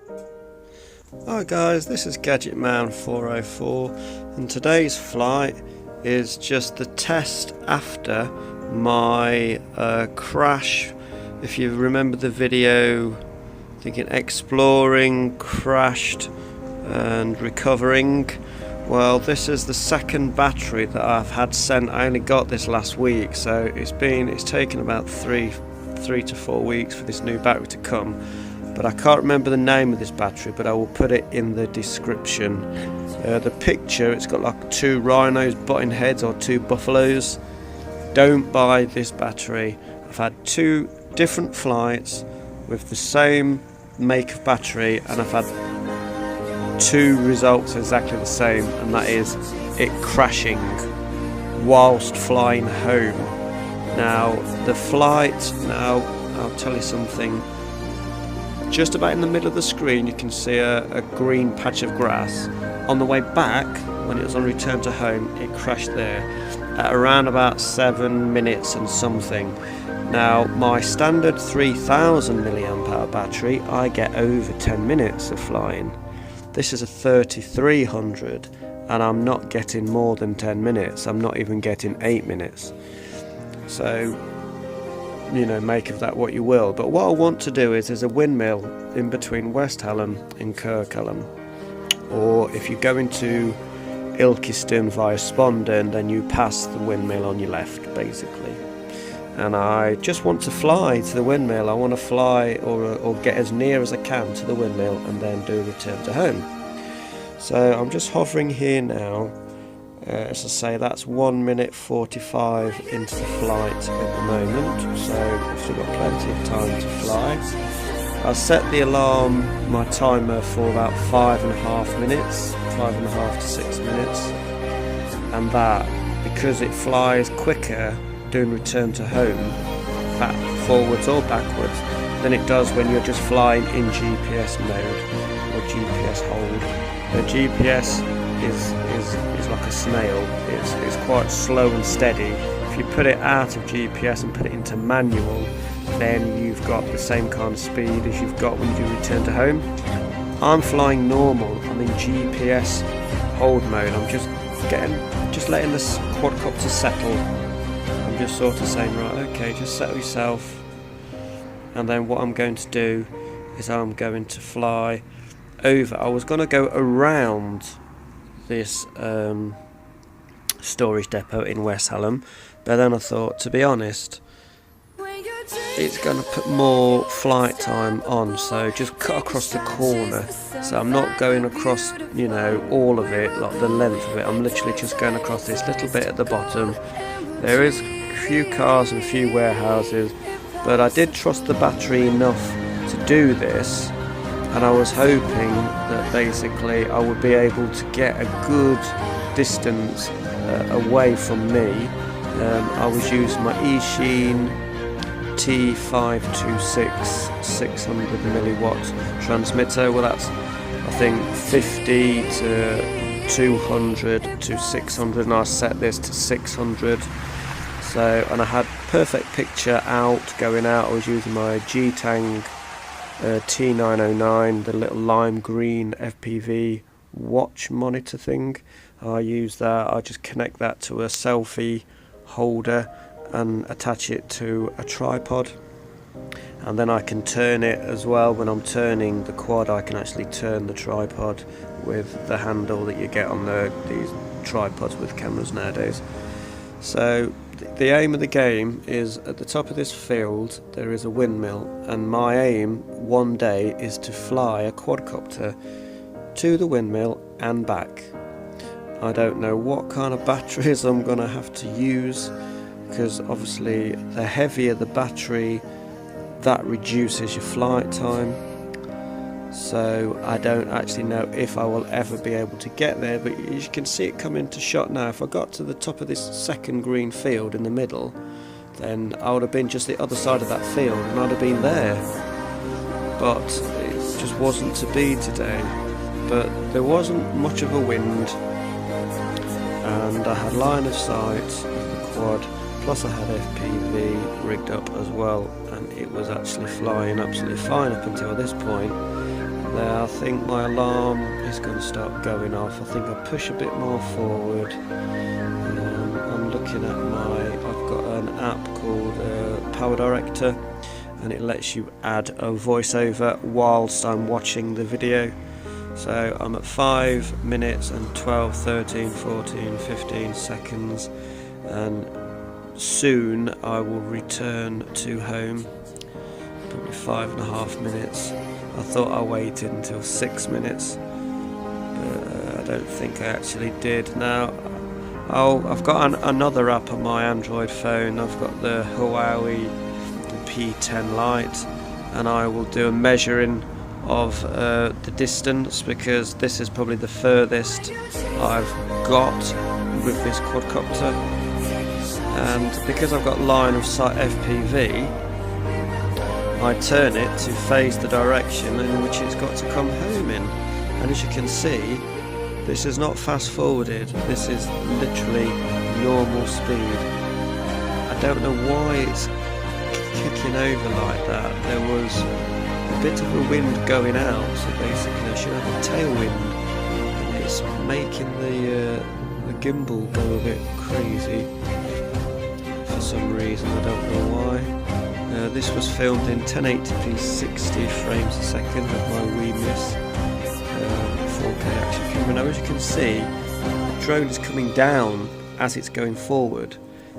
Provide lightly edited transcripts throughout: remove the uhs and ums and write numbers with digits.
Hi guys, this is Gadget Man 404 and today's flight is just the test after my crash. If you remember the video, thinking exploring, crashed and recovering, well, this is the second battery that I've had sent. I only got this last week, so it's taken about three to 4 weeks for this new battery to come. But I can't remember the name of this battery, but I will put it in the description. The picture, it's got like 2 rhinos butting heads, or 2 buffaloes. Don't buy this battery. I've had 2 different flights with the same make of battery, and I've had 2 results exactly the same, and that is it crashing whilst flying home. Now the flight, I'll tell you something. Just about in the middle of the screen you can see a green patch of grass. On the way back, when it was on return to home, it crashed there at around about 7 minutes and something. Now my standard 3000 mAh battery, I get over 10 minutes of flying. This is a 3300 and I'm not getting more than 10 minutes. I'm not even getting 8 minutes. So, you know, make of that what you will. But what I want to do is there's a windmill in between West Hallam and Kirkhallam, or if you go into Ilkeston via Spondon, then you pass the windmill on your left basically. And I just want to fly to the windmill. I want to fly or get as near as I can to the windmill and then do a return to home. So I'm just hovering here now. As I say, that's 1 minute 45 into the flight at the moment, so we've still got plenty of time to fly. I set the alarm, my timer, for about 5.5 minutes, 5.5 to 6 minutes, and that, because it flies quicker doing return to home, back, forwards or backwards, than it does when you're just flying in GPS mode or GPS hold. The GPS is like a snail. It's quite slow and steady. If you put it out of GPS and put it into manual, then you've got the same kind of speed as you've got when you return to home. I'm flying normal. I'm in GPS hold mode. I'm just letting this quadcopter settle. I'm just sort of saying, right, okay, just settle yourself. And then what I'm going to do is I'm going to fly over. I was going to go around this storage depot in West Hallam, but then I thought, to be honest, it's going to put more flight time on, so just cut across the corner. So I'm not going across, you know, all of it, like the length of it. I'm literally just going across this little bit at the bottom. There is a few cars and a few warehouses, but I did trust the battery enough to do this, and I was hoping that basically I would be able to get a good distance away from me. I was using my eSheen T526 600 milliwatt transmitter. Well, that's, I think, 50 to 200 to 600, and I set this to 600. So, and I had perfect picture going out. I was using my G-Tang T909, the little lime green FPV watch monitor thing. I use that. I just connect that to a selfie holder and attach it to a tripod, and then I can turn it as well. When I'm turning the quad, I can actually turn the tripod with the handle that you get on these tripods with cameras nowadays. So the aim of the game is, at the top of this field there is a windmill, and my aim one day is to fly a quadcopter to the windmill and back. I don't know what kind of batteries I'm going to have to use, because obviously the heavier the battery, that reduces your flight time. So I don't actually know if I will ever be able to get there, but you can see it come into shot now. If I got to the top of this second green field in the middle, then I would have been just the other side of that field and I'd have been there. But it just wasn't to be today. But there wasn't much of a wind, and I had line of sight of the quad, plus I had FPV rigged up as well, and it was actually flying absolutely fine up until this point. there. I think my alarm is going to start going off. I think I'll push a bit more forward. I'm looking at I've got an app called Power Director, and it lets you add a voiceover whilst I'm watching the video. So I'm at 5 minutes and 12, 13, 14, 15 seconds, and soon I will return to home, probably 5.5 minutes. I thought I waited until 6 minutes, but I don't think I actually did. Now I've got another app on my Android phone. I've got the Huawei P10 Lite, and I will do a measuring of the distance, because this is probably the furthest I've got with this quadcopter, and because I've got line of sight FPV, I turn it to face the direction in which it's got to come home in, and as you can see, this is not fast forwarded, this is literally normal speed. I don't know why it's kicking over like that. There was a bit of a wind going out, so basically I should have a tailwind, and it's making the gimbal go a bit crazy for some reason, I don't know why. This was filmed in 1080p 60 frames a second with my Wii Miss 4K action camera. Now as you can see, the drone is coming down as it's going forward,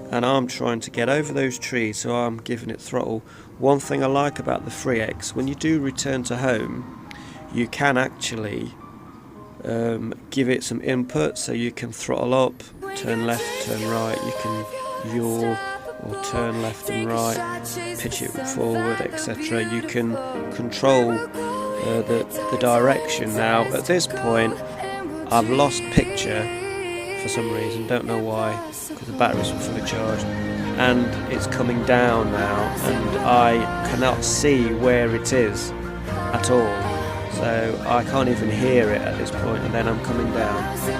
and I'm trying to get over those trees, so I'm giving it throttle. One thing I like about the FreeX, when you do return to home, you can actually give it some input, so you can throttle up, turn left, turn right, you can yaw or turn left and right, pitch it forward, etc. You can control the direction. Now at this point I've lost picture for some reason, don't know why, because the batteries were fully charged, and it's coming down now, and I cannot see where it is at all, so I can't even hear it at this point, and then I'm coming down. So